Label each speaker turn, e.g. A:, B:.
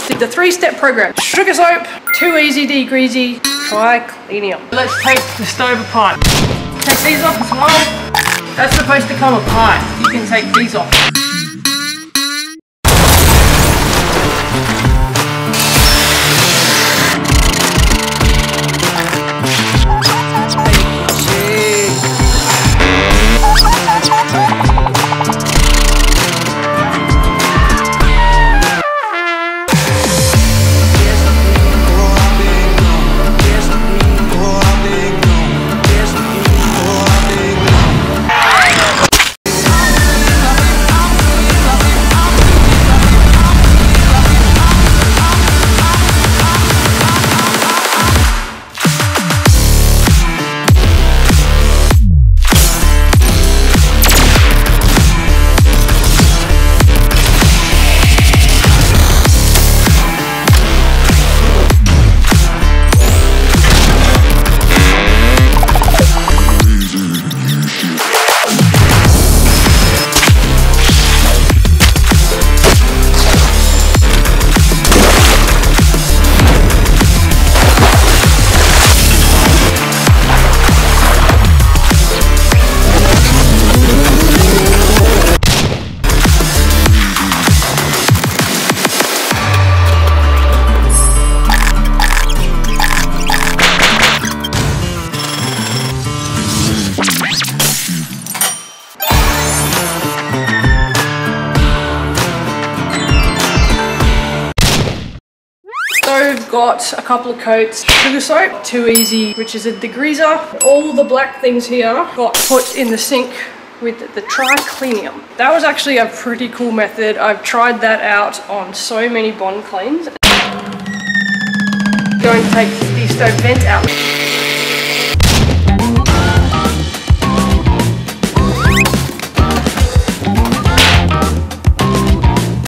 A: The 3-step program. Sugar soap, too easy, degreasy, Tricleanium. Let's take the stove apart. Take these off as well. That's supposed to come apart. You can take these off. Stove got a couple of coats. Sugar soap, too easy, which is a degreaser. All the black things here got put in the sink with the Tricleanium. That was actually a pretty cool method. I've tried that out on so many bond cleans. Going to take the stove vent out.